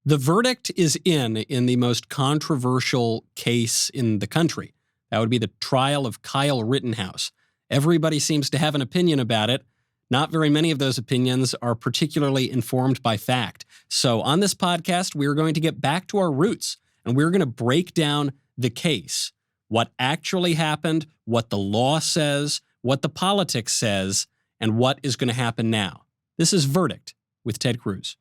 The verdict is in the most controversial case in the country. That would be the trial of Kyle Rittenhouse. Everybody seems to have an opinion about it. Not very many of those opinions are particularly informed by fact. So on this podcast, we're going to get back to our roots, and we're going to break down the case, what actually happened, what the law says, what the politics says, and what is going to happen now. This is Verdict with Ted Cruz.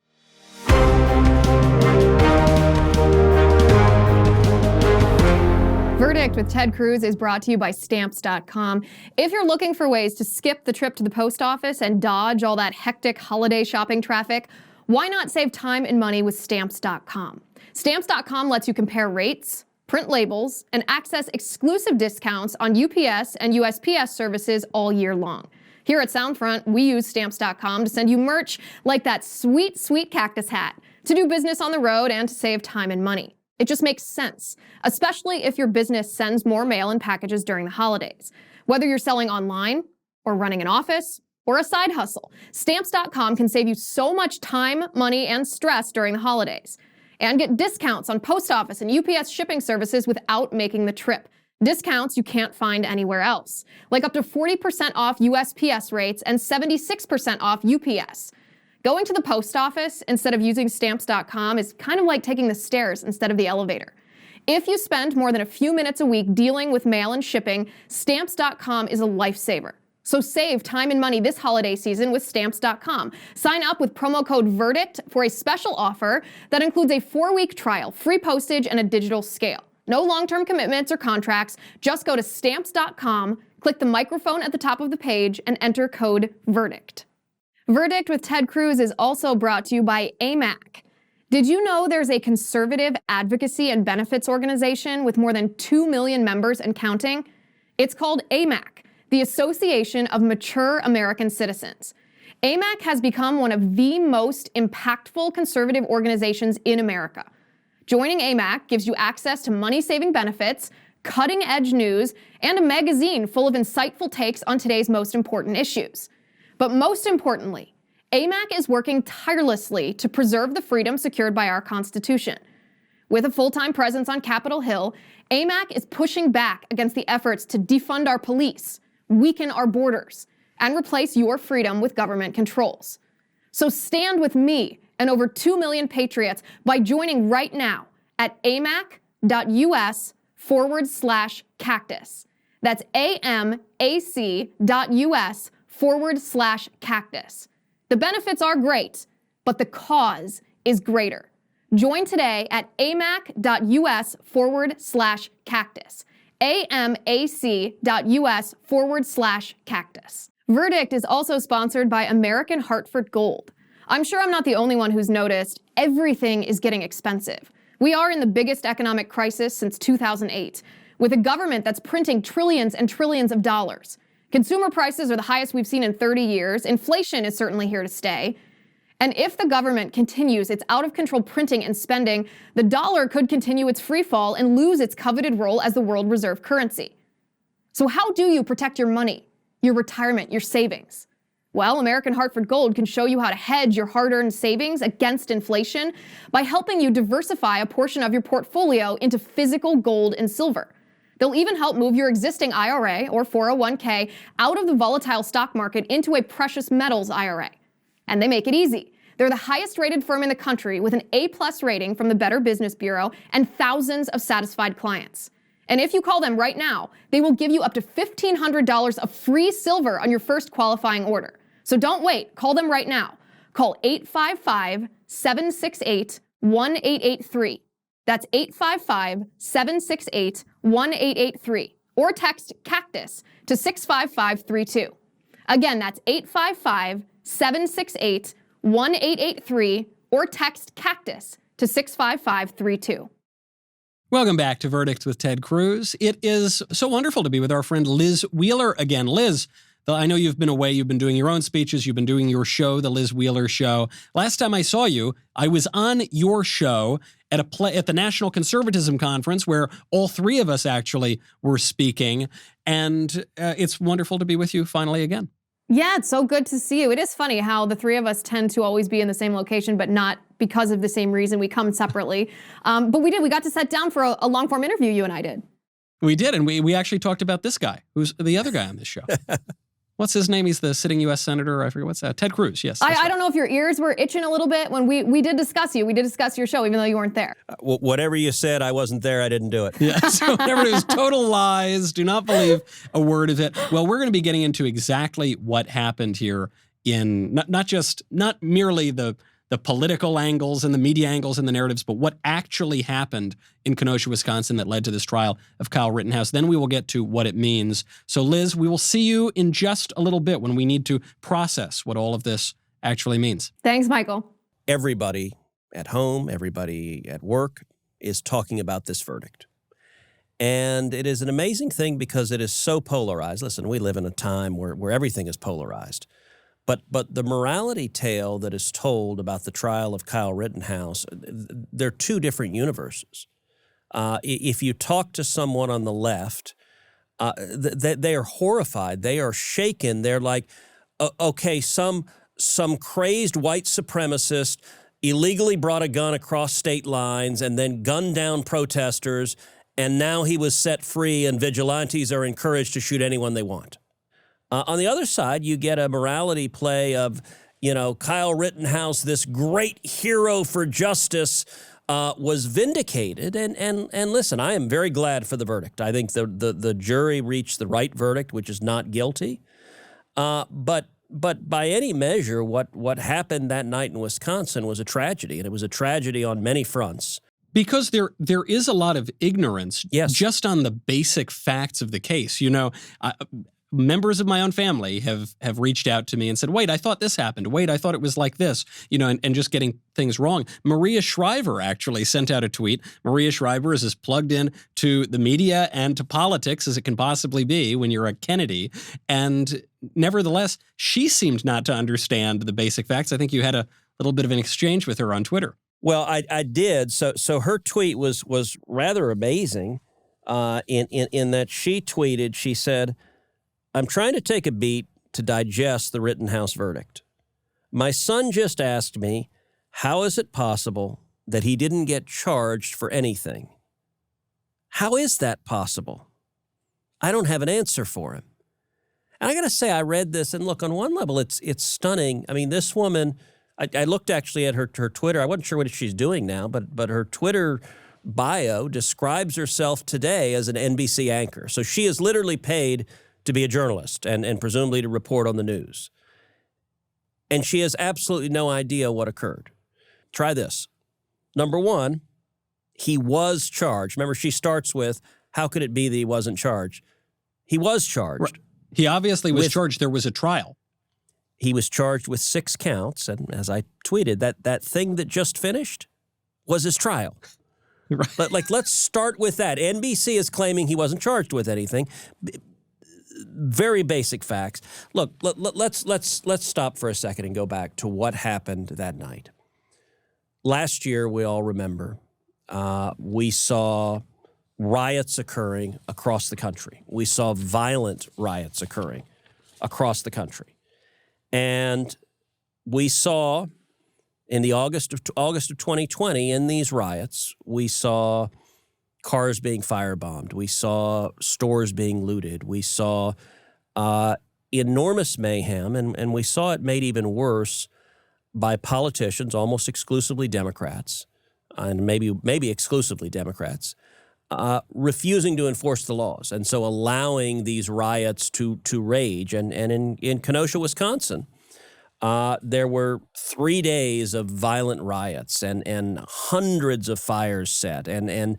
Verdict with Ted Cruz is brought to you by Stamps.com. If you're looking for ways to skip the trip to the post office and dodge all that hectic holiday shopping traffic, why not save time and money with Stamps.com? Stamps.com lets you compare rates, print labels, and access exclusive discounts on UPS and USPS services all year long. Here at Soundfront, we use Stamps.com to send you merch like that sweet, sweet cactus hat, to do business on the road and to save time and money. It just makes sense, especially if your business sends more mail and packages during the holidays. Whether you're selling online or running an office or a side hustle, Stamps.com can save you so much time, money, and stress during the holidays. And get discounts on post office and UPS shipping services without making the trip. Discounts you can't find anywhere else, like up to 40% off USPS rates and 76% off UPS. Going to the post office instead of using Stamps.com is kind of like taking the stairs instead of the elevator. If you spend more than a few minutes a week dealing with mail and shipping, Stamps.com is a lifesaver. So save time and money this holiday season with Stamps.com. Sign up with promo code VERDICT for a special offer that includes a 4-week trial, free postage, and a digital scale. No long-term commitments or contracts. Just go to Stamps.com, click the microphone at the top of the page, and enter code VERDICT. Verdict with Ted Cruz is also brought to you by AMAC. Did you know there's a conservative advocacy and benefits organization with more than 2 million members and counting? It's called AMAC, the Association of Mature American Citizens. AMAC has become one of the most impactful conservative organizations in America. Joining AMAC gives you access to money-saving benefits, cutting-edge news, and a magazine full of insightful takes on today's most important issues. But most importantly, AMAC is working tirelessly to preserve the freedom secured by our Constitution. With a full-time presence on Capitol Hill, AMAC is pushing back against the efforts to defund our police, weaken our borders, and replace your freedom with government controls. So stand with me and over 2 million patriots by joining right now at amac.us/cactus. That's amac.us/cactus. The benefits are great, but the cause is greater. Join today at amac.us/cactus. amac.us/cactus. Verdict is also sponsored by American Hartford Gold. I'm sure I'm not the only one who's noticed everything is getting expensive. We are in the biggest economic crisis since 2008, with a government that's printing trillions and trillions of dollars. Consumer prices are the highest we've seen in 30 years. Inflation is certainly here to stay. And if the government continues its out-of-control printing and spending, the dollar could continue its free fall and lose its coveted role as the world reserve currency. So how do you protect your money, your retirement, your savings? Well, American Hartford Gold can show you how to hedge your hard-earned savings against inflation by helping you diversify a portion of your portfolio into physical gold and silver. They'll even help move your existing IRA or 401k out of the volatile stock market into a precious metals IRA. And they make it easy. They're the highest-rated firm in the country with an A+ rating from the Better Business Bureau and thousands of satisfied clients. And if you call them right now, they will give you up to $1,500 of free silver on your first qualifying order. So don't wait. Call them right now. Call 855-768-1883. That's 855-768-1883. Or text CACTUS to 65532. Again, that's 855-768-1883 or text CACTUS to 65532. Welcome back to Verdict with Ted Cruz. It is so wonderful to be with our friend Liz Wheeler again. Liz, I know you've been away. You've been doing your own speeches. You've been doing your show, The Liz Wheeler Show. Last time I saw you, I was on your show at the National Conservatism Conference, where all three of us actually were speaking. And it's wonderful to be with you finally again. Yeah, it's so good to see you. It is funny how the three of us tend to always be in the same location, but not be because of the same reason. We come separately. But we did. We got to sit down for a long-form interview, you and I did. We did, and we actually talked about this guy, who's the other guy on this show. What's his name? He's the sitting U.S. Senator. I forget what's that. Ted Cruz, yes. I don't know if your ears were itching a little bit when we did discuss you. We did discuss your show, even though you weren't there. Whatever you said, I wasn't there. I didn't do it. Yeah, so whatever it was, total lies. Do not believe a word of it. Well, we're going to be getting into exactly what happened here in not merely the political angles and the media angles and the narratives, but what actually happened in Kenosha, Wisconsin that led to this trial of Kyle Rittenhouse. Then we will get to what it means. So Liz, we will see you in just a little bit when we need to process what all of this actually means. Thanks, Michael. Everybody at home, everybody at work is talking about this verdict. And it is an amazing thing because it is so polarized. Listen, we live in a time where everything is polarized. But the morality tale that is told about the trial of Kyle Rittenhouse, they're two different universes. If you talk to someone on the left, they are horrified. They are shaken. They're like, okay, some crazed white supremacist illegally brought a gun across state lines and then gunned down protesters, and now he was set free and vigilantes are encouraged to shoot anyone they want. On the other side, you get a morality play of, Kyle Rittenhouse, this great hero for justice, was vindicated. And listen, I am very glad for the verdict. I think the jury reached the right verdict, which is not guilty. But by any measure, what happened that night in Wisconsin was a tragedy, and it was a tragedy on many fronts. Because there is a lot of ignorance just on the basic facts of the case. Members of my own family have reached out to me and said, wait, I thought this happened. Wait, I thought it was like this, and just getting things wrong. Maria Shriver actually sent out a tweet. Maria Shriver is as plugged in to the media and to politics as it can possibly be when you're a Kennedy. And nevertheless, she seemed not to understand the basic facts. I think you had a little bit of an exchange with her on Twitter. Well, I did. So her tweet was rather amazing in that she tweeted, she said, I'm trying to take a beat to digest the Rittenhouse verdict. My son just asked me, how is it possible that he didn't get charged for anything? How is that possible? I don't have an answer for him. And I got to say, I read this, and look, on one level, it's stunning. I mean, this woman, I looked actually at her Twitter. I wasn't sure what she's doing now, but her Twitter bio describes herself today as an NBC anchor. So she is literally paid to be a journalist and presumably to report on the news. And she has absolutely no idea what occurred. Try this. Number one, he was charged. Remember, she starts with, how could it be that he wasn't charged? He was charged. Right. He obviously was charged. There was a trial. He was charged with 6 counts. And as I tweeted, that thing that just finished was his trial. Right. But let's start with that. NBC is claiming he wasn't charged with anything. Very basic facts. Look, let's stop for a second and go back to what happened that night. Last year, we all remember, we saw riots occurring across the country. We saw violent riots occurring across the country. And we saw in the August of 2020, in these riots, we saw cars being firebombed. We saw stores being looted. We saw enormous mayhem, and we saw it made even worse by politicians, almost exclusively Democrats, and maybe exclusively Democrats, refusing to enforce the laws, and so allowing these riots to rage. And in Kenosha, Wisconsin, there were 3 days of violent riots and hundreds of fires set and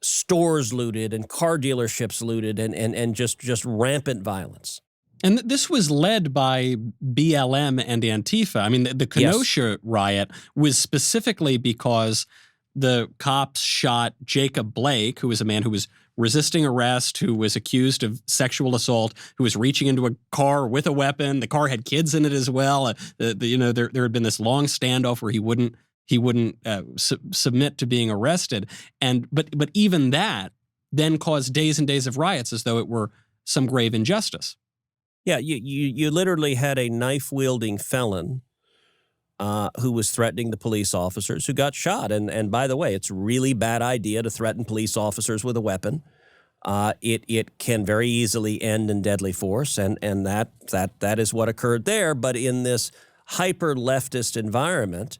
stores looted and car dealerships looted and just rampant violence. And this was led by BLM and Antifa. I mean, the Kenosha riot was specifically because the cops shot Jacob Blake, who was a man who was resisting arrest, who was accused of sexual assault, who was reaching into a car with a weapon. The car had kids in it as well. There had been this long standoff where he wouldn't submit to being arrested. But even that then caused days and days of riots as though it were some grave injustice. Yeah, you literally had a knife-wielding felon who was threatening the police officers who got shot. And by the way, it's a really bad idea to threaten police officers with a weapon. It can very easily end in deadly force, and that is what occurred there. But in this hyper-leftist environment,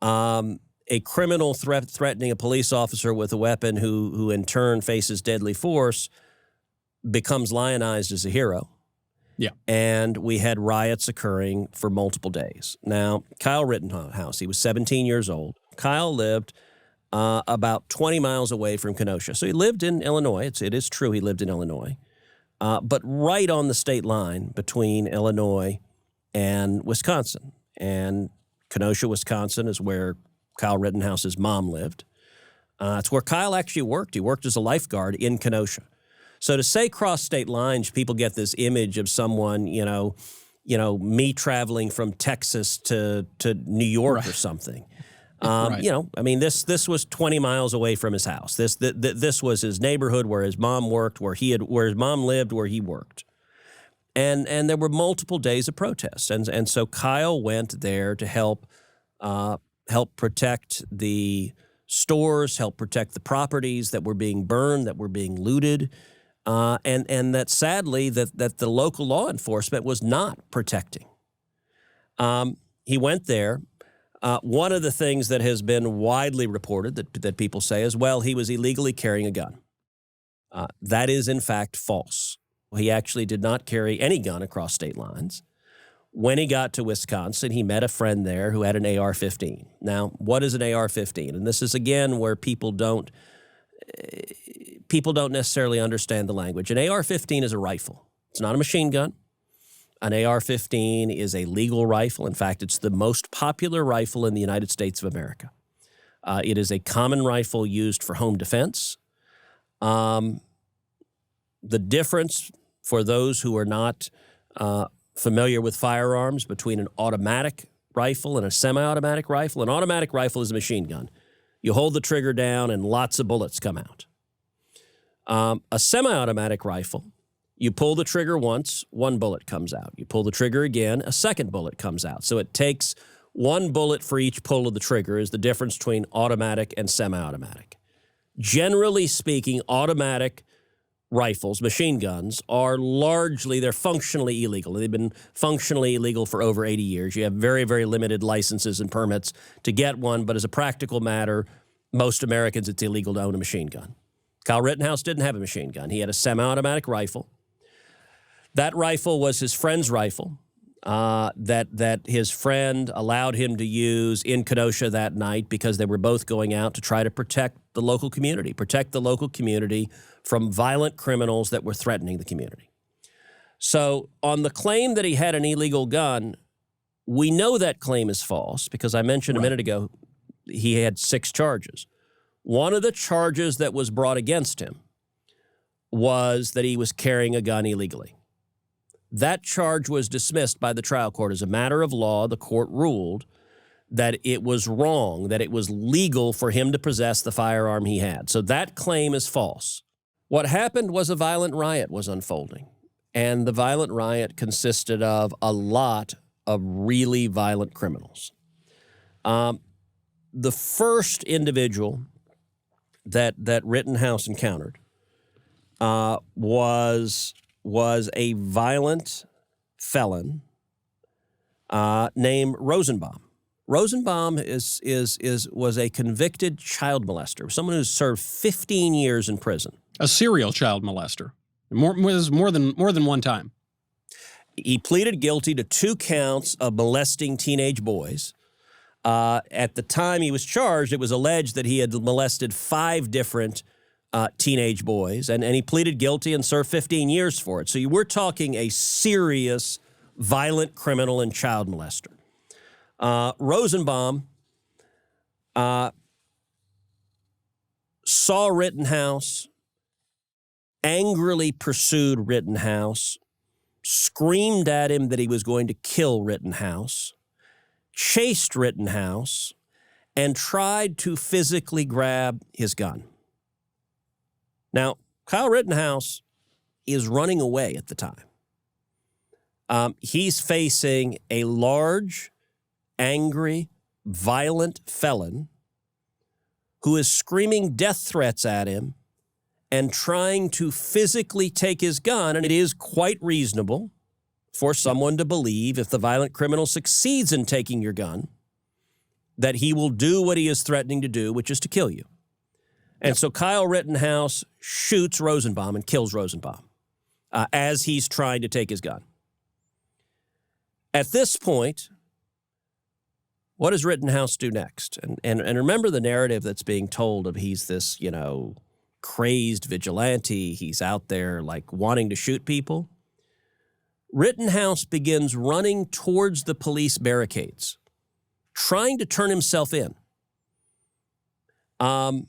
a criminal threatening a police officer with a weapon who in turn faces deadly force becomes lionized as a hero. Yeah. And we had riots occurring for multiple days. Now, Kyle Rittenhouse, he was 17 years old. Kyle lived about 20 miles away from Kenosha. So he lived in Illinois. It is true he lived in Illinois. But right on the state line between Illinois and Wisconsin. And Kenosha, Wisconsin is where Kyle Rittenhouse's mom lived. It's where Kyle actually worked. He worked as a lifeguard in Kenosha. So to say cross state lines, people get this image of someone, me traveling from Texas to New York or something. Right. I mean, this was 20 miles away from his house. This was his neighborhood where his mom worked, where his mom lived, where he worked. And there were multiple days of protests. And so Kyle went there to help protect the stores, help protect the properties that were being burned, that were being looted. And that sadly that the local law enforcement was not protecting. He went there. One of the things that has been widely reported that people say is, well, he was illegally carrying a gun. That is, in fact, false. He actually did not carry any gun across state lines. When he got to Wisconsin, he met a friend there who had an AR-15. Now, what is an AR-15? And this is, again, where people don't necessarily understand the language. An AR-15 is a rifle. It's not a machine gun. An AR-15 is a legal rifle. In fact, it's the most popular rifle in the United States of America. It is a common rifle used for home defense. The difference for those who are not familiar with firearms between an automatic rifle and a semi-automatic rifle, an automatic rifle is a machine gun. You hold the trigger down and lots of bullets come out. A semi-automatic rifle, you pull the trigger once, one bullet comes out. You pull the trigger again, a second bullet comes out. So it takes one bullet for each pull of the trigger is the difference between automatic and semi-automatic. Generally speaking, automatic rifles, machine guns, they're functionally illegal. They've been functionally illegal for over 80 years. You have very, very limited licenses and permits to get one, but as a practical matter, most Americans, it's illegal to own a machine gun. Kyle Rittenhouse didn't have a machine gun. He had a semi-automatic rifle. That rifle was his friend's rifle that his friend allowed him to use in Kenosha that night because they were both going out to try to protect the local community from violent criminals that were threatening the community. So on the claim that he had an illegal gun, we know that claim is false because I mentioned a minute ago he had 6 charges. One of the charges that was brought against him was that he was carrying a gun illegally. That charge was dismissed by the trial court. As a matter of law, the court ruled that it was wrong, that it was legal for him to possess the firearm he had. So that claim is false. What happened was a violent riot was unfolding, and the violent riot consisted of a lot of really violent criminals. The first individual that Rittenhouse encountered was a violent felon named Rosenbaum. Rosenbaum was a convicted child molester, someone who served 15 years in prison. A serial child molester. More than one time. He pleaded guilty to 2 counts of molesting teenage boys. At the time he was charged, it was alleged that he had molested 5 different teenage boys, and he pleaded guilty and served 15 years for it. So we're talking a serious, violent criminal and child molester. Rosenbaum saw Rittenhouse, angrily pursued Rittenhouse, screamed at him that he was going to kill Rittenhouse, chased Rittenhouse, and tried to physically grab his gun. Now, Kyle Rittenhouse is running away at the time. He's facing a large angry, violent felon who is screaming death threats at him and trying to physically take his gun. And it is quite reasonable for someone to believe, if the violent criminal succeeds in taking your gun, that he will do what he is threatening to do, which is to kill you. And so Kyle Rittenhouse shoots Rosenbaum and kills Rosenbaum as he's trying to take his gun. At this point, what does Rittenhouse do next? And remember the narrative that's being told of he's this, crazed vigilante. He's out there like wanting to shoot people. Rittenhouse begins running towards the police barricades, trying to turn himself in. And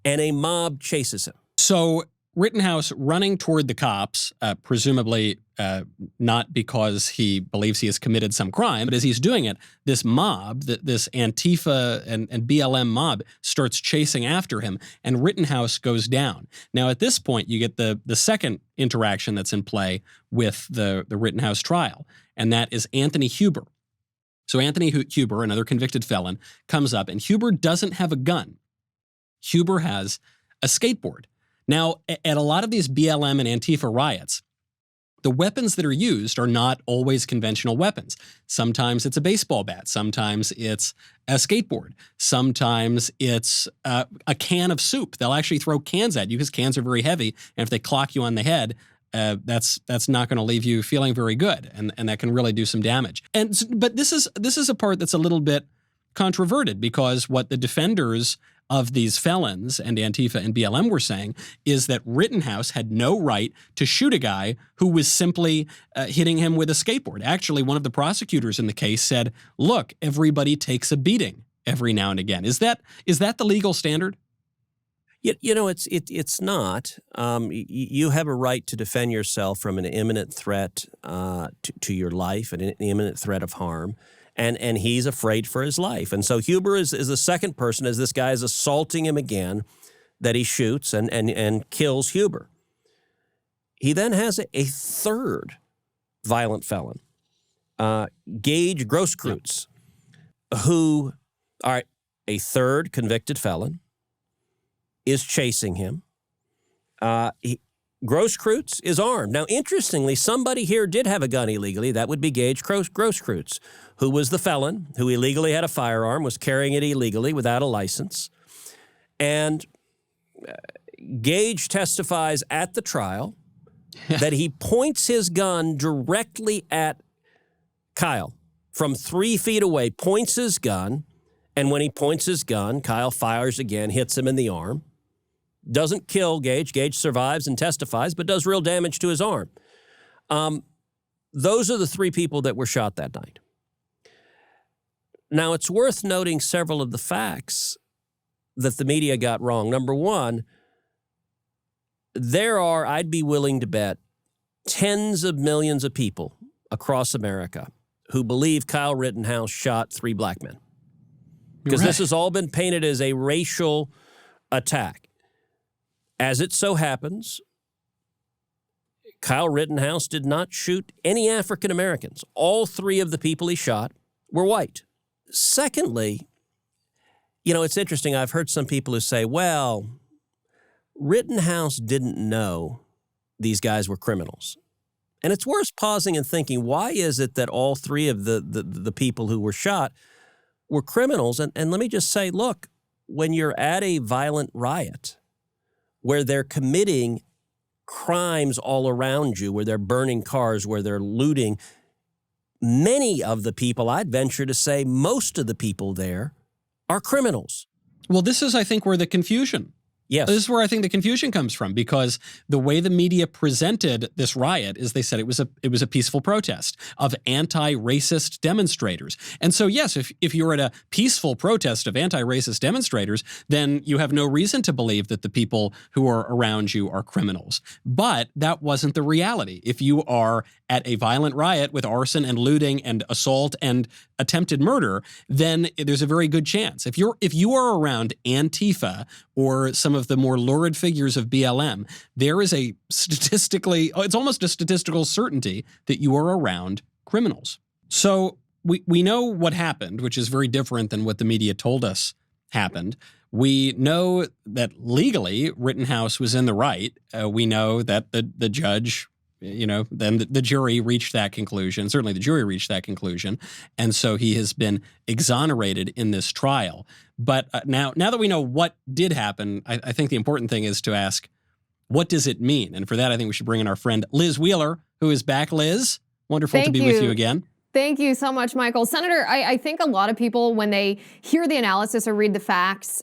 a mob chases him. So Rittenhouse running toward the cops, presumably not because he believes he has committed some crime, but as he's doing it, this mob, this Antifa and BLM mob starts chasing after him, and Rittenhouse goes down. Now, at this point, you get the second interaction that's in play with the Rittenhouse trial, and that is Anthony Huber. So Anthony Huber, another convicted felon, comes up, and Huber doesn't have a gun. Huber has a skateboard. Now, at a lot of these BLM and Antifa riots, the weapons that are used are not always conventional weapons. Sometimes it's a baseball bat. Sometimes it's a skateboard. Sometimes it's a can of soup. They'll actually throw cans at you because cans are very heavy, and if they clock you on the head, that's not going to leave you feeling very good, and that can really do some damage. But this is a part that's a little bit controverted, because what the defenders of these felons and Antifa and BLM were saying is that Rittenhouse had no right to shoot a guy who was simply hitting him with a skateboard. Actually, one of the prosecutors in the case said, look, everybody takes a beating every now and again. Is that the legal standard? It's not. You have a right to defend yourself from an imminent threat to your life, an imminent threat of harm. And he's afraid for his life. And so Huber is the second person, as this guy is assaulting him again, that he shoots and kills Huber. He then has a third violent felon, Gage Gross, who, a third convicted felon, is chasing him. Gross is armed. Now, interestingly, somebody here did have a gun illegally. That would be Gage Gross, who was the felon, who illegally had a firearm, was carrying it illegally without a license. And Gage testifies at the trial that he points his gun directly at Kyle from 3 feet away, points his gun, and when he points his gun, Kyle fires again, hits him in the arm. Doesn't kill Gage. Gage survives and testifies, but does real damage to his arm. Those are the 3 people that were shot that night. Now, it's worth noting several of the facts that the media got wrong. Number one, there are, I'd be willing to bet, tens of millions of people across America who believe Kyle Rittenhouse shot 3 black men. Because this has all been painted as a racial attack. As it so happens, Kyle Rittenhouse did not shoot any African Americans. All 3 of the people he shot were white. Secondly, it's interesting. I've heard some people who say, well, Rittenhouse didn't know these guys were criminals. And it's worth pausing and thinking, why is it that all 3 of the people who were shot were criminals? And let me just say, look, when you're at a violent riot where they're committing crimes all around you, where they're burning cars, where they're looting, many of the people, I'd venture to say most of the people there, are criminals. Well, this is, I think, where the confusion. Yes. This is where I think the confusion comes from, because the way the media presented this riot is they said it was a peaceful protest of anti-racist demonstrators. And so, yes, if you're at a peaceful protest of anti-racist demonstrators, then you have no reason to believe that the people who are around you are criminals. But that wasn't the reality. If you are at a violent riot with arson and looting and assault and attempted murder, then there's a very good chance. If you are around Antifa or some of the more lurid figures of BLM, there is it's almost a statistical certainty that you are around criminals. So we know what happened, which is very different than what the media told us happened. We know that legally Rittenhouse was in the right. We know that the judge, then the jury reached that conclusion. Certainly the jury reached that conclusion. And so he has been exonerated in this trial. But now that we know what did happen, I think the important thing is to ask, what does it mean? And for that, I think we should bring in our friend Liz Wheeler, who is back. Liz, wonderful to be with you again. Thank you so much, Michael. Senator, I think a lot of people, when they hear the analysis or read the facts,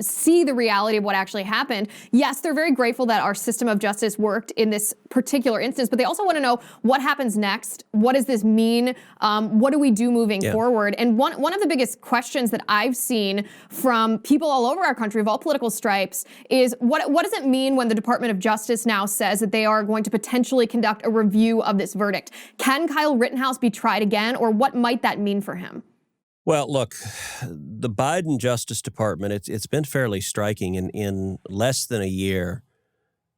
see the reality of what actually happened. Yes, they're very grateful that our system of justice worked in this particular instance, but they also want to know what happens next. What does this mean? What do we do moving forward? And one of the biggest questions that I've seen from people all over our country of all political stripes is what does it mean when the Department of Justice now says that they are going to potentially conduct a review of this verdict? Can Kyle Rittenhouse be tried again, or what might that mean for him? Well, look, the Biden Justice Department, it's been fairly striking. In less than a year,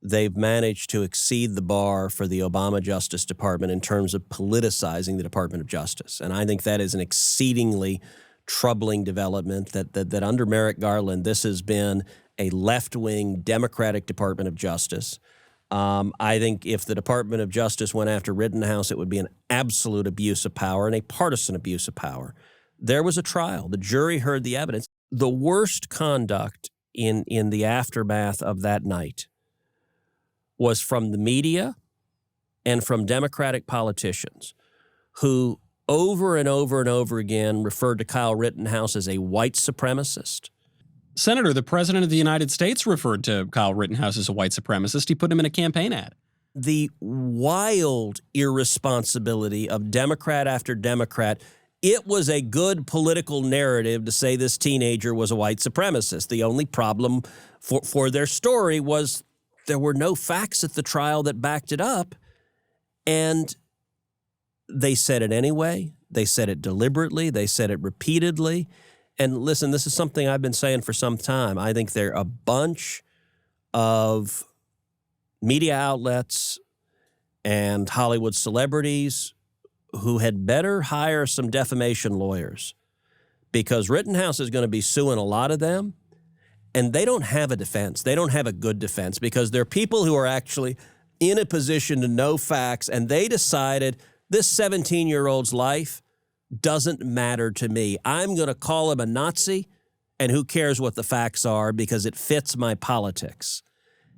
they've managed to exceed the bar for the Obama Justice Department in terms of politicizing the Department of Justice. And I think that is an exceedingly troubling development that under Merrick Garland, this has been a left-wing Democratic Department of Justice. I think if the Department of Justice went after Rittenhouse, it would be an absolute abuse of power and a partisan abuse of power. There was a trial. The jury heard the evidence. The worst conduct in the aftermath of that night was from the media and from Democratic politicians who over and over and over again referred to Kyle Rittenhouse as a white supremacist. Senator, the President of the United States referred to Kyle Rittenhouse as a white supremacist. He put him in a campaign ad. The wild irresponsibility of Democrat after Democrat. It was a good political narrative to say this teenager was a white supremacist. The only problem for their story was there were no facts at the trial that backed it up. And they said it anyway. They said it deliberately. They said it repeatedly. And listen, this is something I've been saying for some time. I think there are a bunch of media outlets and Hollywood celebrities who had better hire some defamation lawyers because Rittenhouse is going to be suing a lot of them, and they don't have a defense. They don't have a good defense because they're people who are actually in a position to know facts, and they decided this 17-year-old's life doesn't matter to me. I'm going to call him a Nazi, and who cares what the facts are because it fits my politics.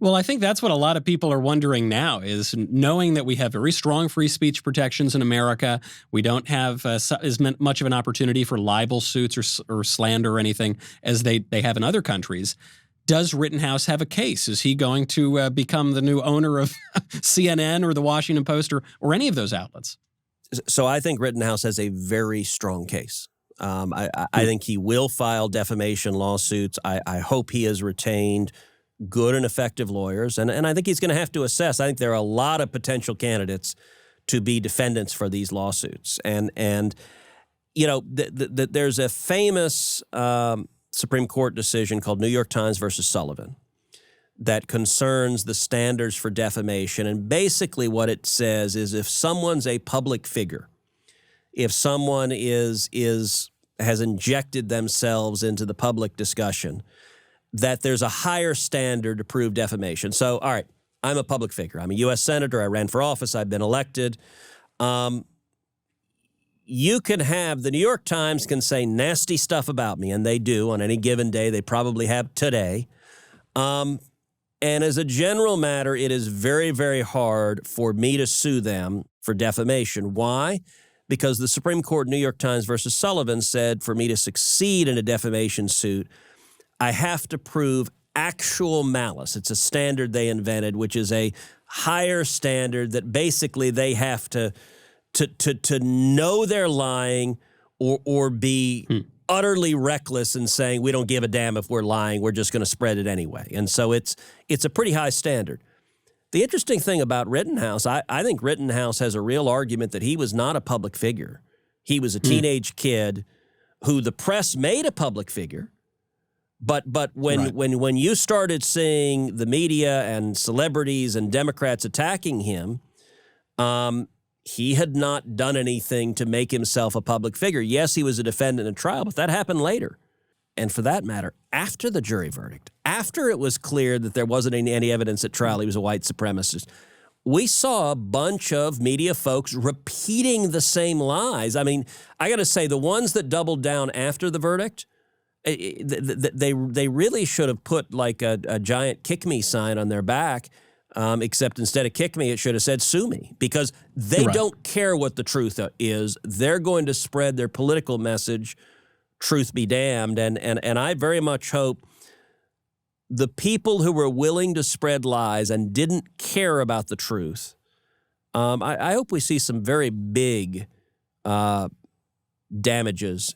Well, I think that's what a lot of people are wondering now is knowing that we have very strong free speech protections in America. We don't have as much of an opportunity for libel suits or slander or anything as they have in other countries. Does Rittenhouse have a case? Is he going to become the new owner of CNN or the Washington Post or any of those outlets? So I think Rittenhouse has a very strong case. I think he will file defamation lawsuits. I hope he has retained good and effective lawyers. And I think he's going to have to assess. I think there are a lot of potential candidates to be defendants for these lawsuits. And you know, there's a famous Supreme Court decision called New York Times versus Sullivan that concerns the standards for defamation. And basically what it says is if someone's a public figure, if someone has injected themselves into the public discussion, that there's a higher standard to prove defamation. So, all right, I'm a public figure. I'm a U.S. Senator. I ran for office. I've been elected. You can have, the New York Times can say nasty stuff about me, and they do on any given day. They probably have today. And as a general matter, it is very, very hard for me to sue them for defamation. Why? Because the Supreme Court, New York Times versus Sullivan, said for me to succeed in a defamation suit, I have to prove actual malice. It's a standard they invented, which is a higher standard that basically they have to know they're lying or be utterly reckless in saying we don't give a damn if we're lying, we're just going to spread it anyway. And so it's a pretty high standard. The interesting thing about Rittenhouse, I think Rittenhouse has a real argument that he was not a public figure. He was a teenage kid who the press made a public figure. But when you started seeing the media and celebrities and Democrats attacking him, he had not done anything to make himself a public figure. Yes, he was a defendant in a trial, but that happened later. And for that matter, after the jury verdict, after it was clear that there wasn't any evidence at trial he was a white supremacist, we saw a bunch of media folks repeating the same lies. I mean, I got to say, the ones that doubled down after the verdict, they really should have put like a giant kick me sign on their back, except instead of kick me, it should have said sue me, because they don't care what the truth is. They're going to spread their political message, truth be damned. And I very much hope the people who were willing to spread lies and didn't care about the truth, I hope we see some very big damages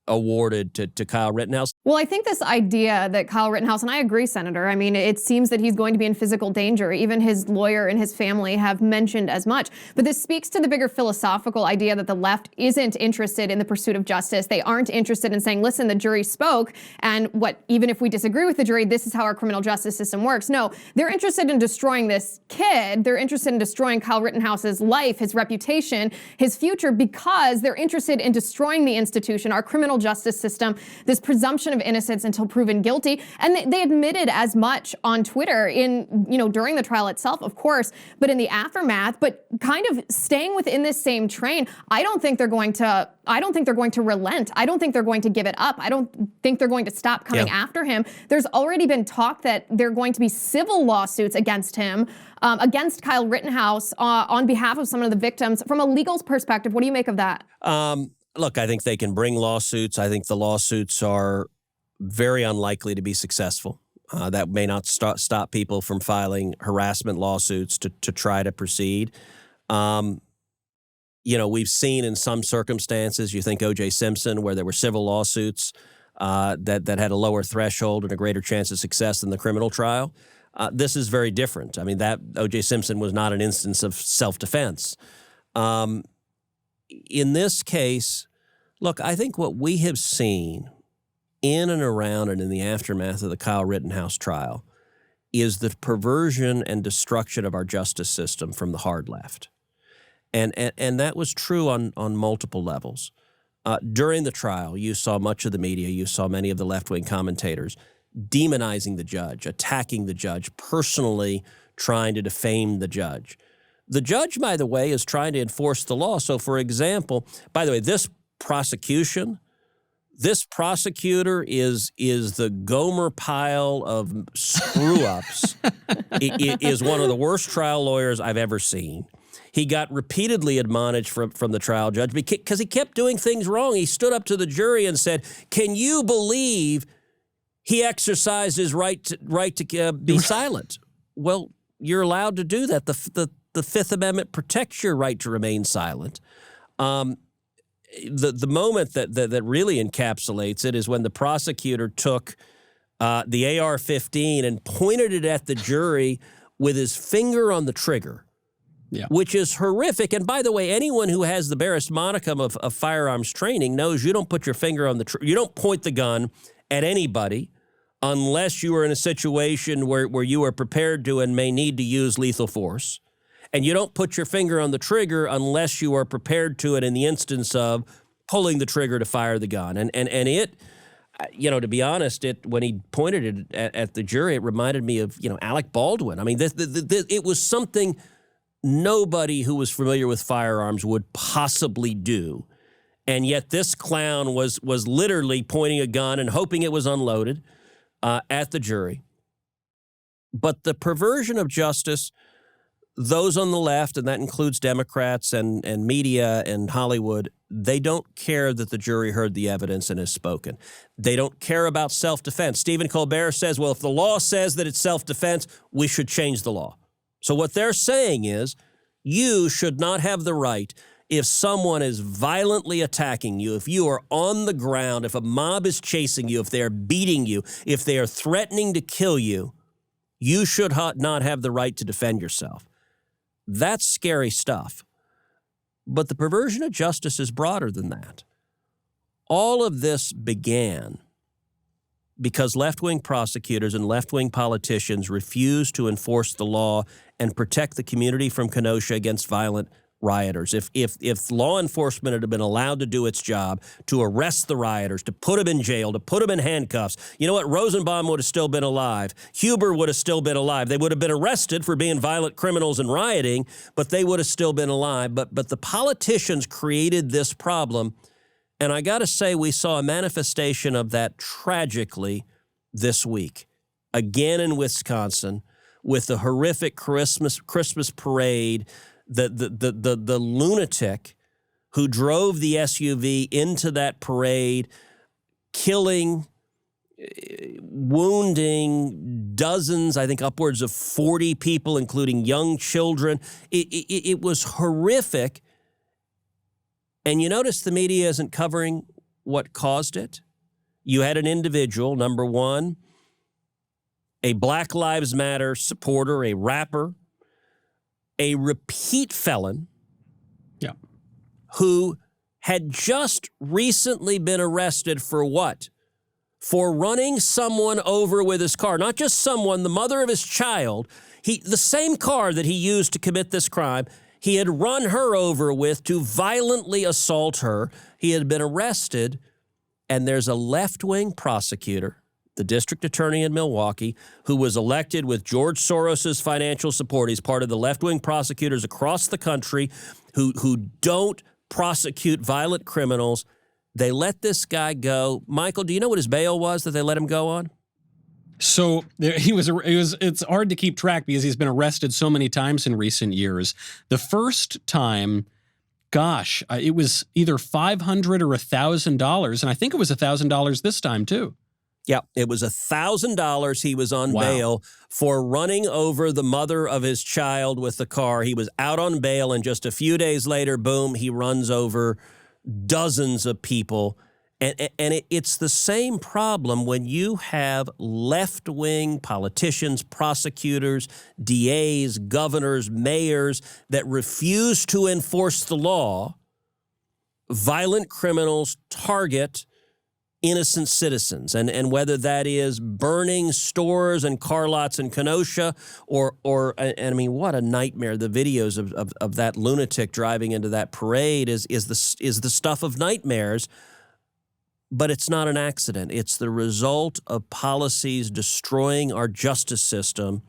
awarded to Kyle Rittenhouse. Well, I think this idea that Kyle Rittenhouse, and I agree, Senator, I mean, it seems that he's going to be in physical danger. Even his lawyer and his family have mentioned as much. But this speaks to the bigger philosophical idea that the left isn't interested in the pursuit of justice. They aren't interested in saying, listen, the jury spoke, and even if we disagree with the jury, this is how our criminal justice system works. No, they're interested in destroying this kid. They're interested in destroying Kyle Rittenhouse's life, his reputation, his future, because they're interested in destroying the institution, our criminal justice system, this presumption of innocence until proven guilty. And they admitted as much on Twitter during the trial itself, of course, but in the aftermath, but kind of staying within this same train. I don't think they're going to relent. I don't think they're going to give it up. I don't think they're going to stop coming after him. There's already been talk that there are going to be civil lawsuits against him, against Kyle Rittenhouse, on behalf of some of the victims. From a legal perspective, what do you make of that? Look, I think they can bring lawsuits. I think the lawsuits are very unlikely to be successful. That may not stop people from filing harassment lawsuits to try to proceed. We've seen in some circumstances, you think O.J. Simpson, where there were civil lawsuits that had a lower threshold and a greater chance of success than the criminal trial. This is very different. I mean, that O.J. Simpson was not an instance of self-defense. In this case, look, I think what we have seen in and around and in the aftermath of the Kyle Rittenhouse trial is the perversion and destruction of our justice system from the hard left. And that was true on multiple levels. During the trial, you saw much of the media, you saw many of the left-wing commentators demonizing the judge, attacking the judge, personally trying to defame the judge. The judge, by the way, is trying to enforce the law. So, for example, by the way, this prosecutor is the Gomer Pyle of screw-ups. It is one of the worst trial lawyers I've ever seen. He got repeatedly admonished from the trial judge because he kept doing things wrong. He stood up to the jury and said, "Can you believe he exercised his right to be silent?" Well, you're allowed to do that. The Fifth Amendment protects your right to remain silent. The moment that really encapsulates it is when the prosecutor took the AR-15 and pointed it at the jury with his finger on the trigger, which is horrific. And by the way, anyone who has the barest modicum of firearms training knows you don't put your finger on you don't point the gun at anybody unless you are in a situation where you are prepared to and may need to use lethal force. And you don't put your finger on the trigger unless you are prepared to it in the instance of pulling the trigger to fire the gun. And it, to be honest, when he pointed it at the jury, it reminded me of, Alec Baldwin. I mean, it was something nobody who was familiar with firearms would possibly do. And yet this clown was literally pointing a gun and hoping it was unloaded at the jury. But the perversion of justice, those on the left, and that includes Democrats and media and Hollywood, they don't care that the jury heard the evidence and has spoken. They don't care about self-defense. Stephen Colbert says, well, if the law says that it's self-defense, we should change the law. So what they're saying is you should not have the right, if someone is violently attacking you, if you are on the ground, if a mob is chasing you, if they are beating you, if they are threatening to kill you, you should not have the right to defend yourself. That's scary stuff. But the perversion of justice is broader than that. All of this began because left-wing prosecutors and left-wing politicians refused to enforce the law and protect the community from Kenosha against violent rioters. If law enforcement had been allowed to do its job, to arrest the rioters, to put them in jail, to put them in handcuffs, you know what? Rosenbaum would have still been alive. Huber would have still been alive. They would have been arrested for being violent criminals and rioting, but they would have still been alive. But the politicians created this problem, and I got to say we saw a manifestation of that tragically this week, again in Wisconsin, with the horrific Christmas parade. The lunatic who drove the SUV into that parade, killing, wounding dozens, I think upwards of 40 people, including young children. It was horrific. And you notice the media isn't covering what caused it. You had an individual, number one, a Black Lives Matter supporter, a rapper, a repeat felon, who had just recently been arrested for what? For running someone over with his car. Not just someone, the mother of his child. The same car that he used to commit this crime, he had run her over with to violently assault her. He had been arrested, and there's a left-wing prosecutor, the district attorney in Milwaukee, who was elected with George Soros's financial support. He's part of the left-wing prosecutors across the country who don't prosecute violent criminals. They let this guy go. Michael, do you know what his bail was that they let him go on? So it's hard to keep track because he's been arrested so many times in recent years. The first time, it was either $500 or $1,000, and I think it was $1,000 this time too. Yeah, it was $1,000 he was on bail for running over the mother of his child with the car. He was out on bail, and just a few days later, boom, he runs over dozens of people. And it's the same problem when you have left-wing politicians, prosecutors, DAs, governors, mayors that refuse to enforce the law. Violent criminals target innocent citizens, and whether that is burning stores and car lots in Kenosha or I mean, what a nightmare. The videos of that lunatic driving into that parade is the stuff of nightmares. But it's not an accident. It's the result of policies destroying our justice system,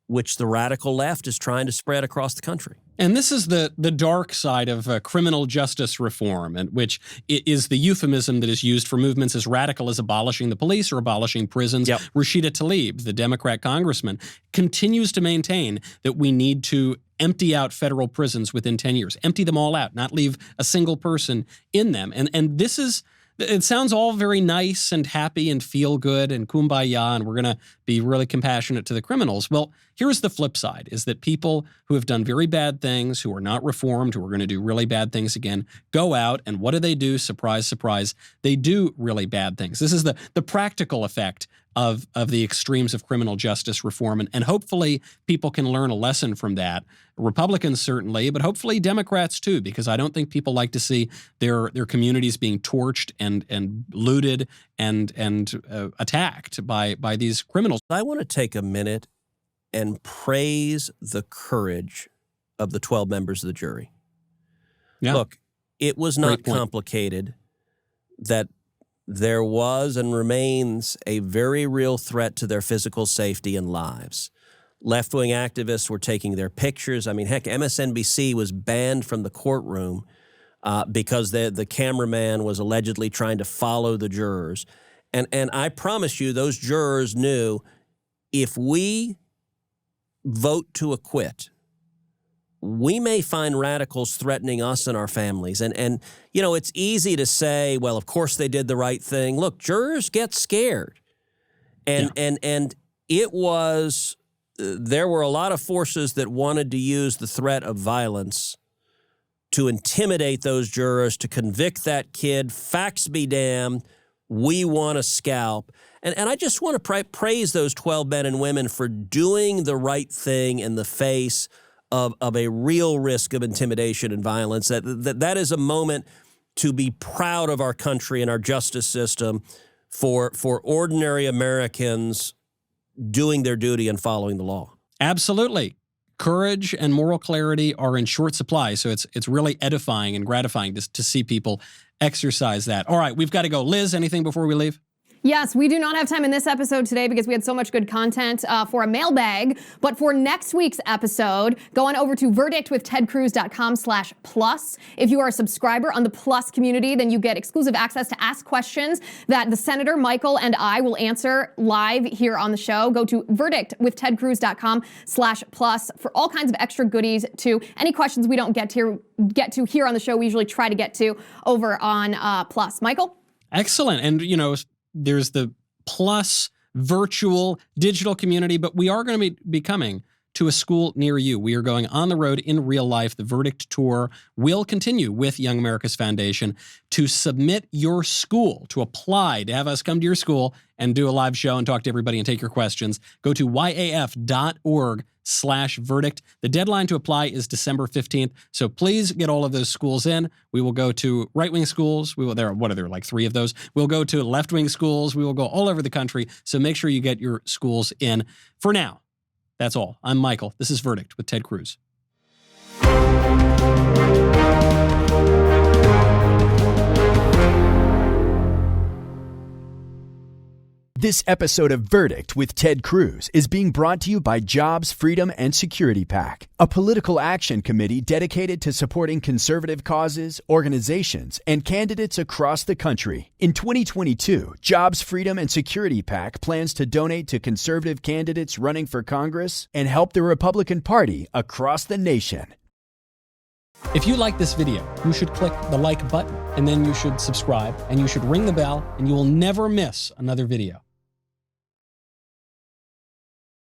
which the radical left is trying to spread across the country. And this is the dark side of criminal justice reform, and which is the euphemism that is used for movements as radical as abolishing the police or abolishing prisons. Yep. Rashida Tlaib, the Democrat congressman, continues to maintain that we need to empty out federal prisons within 10 years. Empty them all out, not leave a single person in them. And this is... It sounds all very nice and happy and feel good and kumbaya, and we're going to be really compassionate to the criminals. Well, here's the flip side, is that people who have done very bad things, who are not reformed, who are going to do really bad things again, go out, and what do? Surprise, surprise. They do really bad things. This is the practical effect of the extremes of criminal justice reform. And hopefully people can learn a lesson from that. Republicans certainly, but hopefully Democrats too, because I don't think people like to see their communities being torched and looted and attacked by these criminals. I want to take a minute and praise the courage of the 12 members of the jury. Yeah. Look, it was not complicated. That there was and remains a very real threat to their physical safety and lives. Left-wing activists were taking their pictures. I mean, heck, MSNBC was banned from the courtroom because the cameraman was allegedly trying to follow the jurors. And I promise you, those jurors knew if we vote to acquit, we may find radicals threatening us and our families. And you know, it's easy to say, well, of course they did the right thing. Look, jurors get scared. And it was, there were a lot of forces that wanted to use the threat of violence to intimidate those jurors, to convict that kid. Facts be damned. We want a scalp. And I just want to praise those 12 men and women for doing the right thing in the face of a real risk of intimidation and violence. That is a moment to be proud of our country and our justice system for ordinary Americans doing their duty and following the law. Absolutely. courage and moral clarity are in short supply. So it's really edifying and gratifying to see people exercise that. All right, we've got to go. Liz, anything before we leave? Yes, we do not have time in this episode today because we had so much good content for a mailbag. But for next week's episode, go on over to verdictwithtedcruz.com/plus. If you are a subscriber on the Plus community, then you get exclusive access to ask questions that the Senator, Michael, and I will answer live here on the show. Go to verdictwithtedcruz.com/plus for all kinds of extra goodies to any questions we don't get to here on the show. We usually try to get to over on Plus. Michael? Excellent. And, there's the Plus virtual digital community, but we are going to be coming to a school near you. We are going on the road in real life. The Verdict Tour will continue with Young America's Foundation. To submit your school, to apply, to have us come to your school and do a live show and talk to everybody and take your questions, go to yaf.org/verdict. The deadline to apply is December 15th. So please get all of those schools in. We will go to right-wing schools. There are like 3 of those. We'll go to left-wing schools. We will go all over the country. So make sure you get your schools in. For now, that's all. I'm Michael. This is Verdict with Ted Cruz. This episode of Verdict with Ted Cruz is being brought to you by Jobs, Freedom, and Security PAC, a political action committee dedicated to supporting conservative causes, organizations, and candidates across the country. In 2022, Jobs, Freedom, and Security PAC plans to donate to conservative candidates running for Congress and help the Republican Party across the nation. If you like this video, you should click the like button, and then you should subscribe, and you should ring the bell, and you will never miss another video.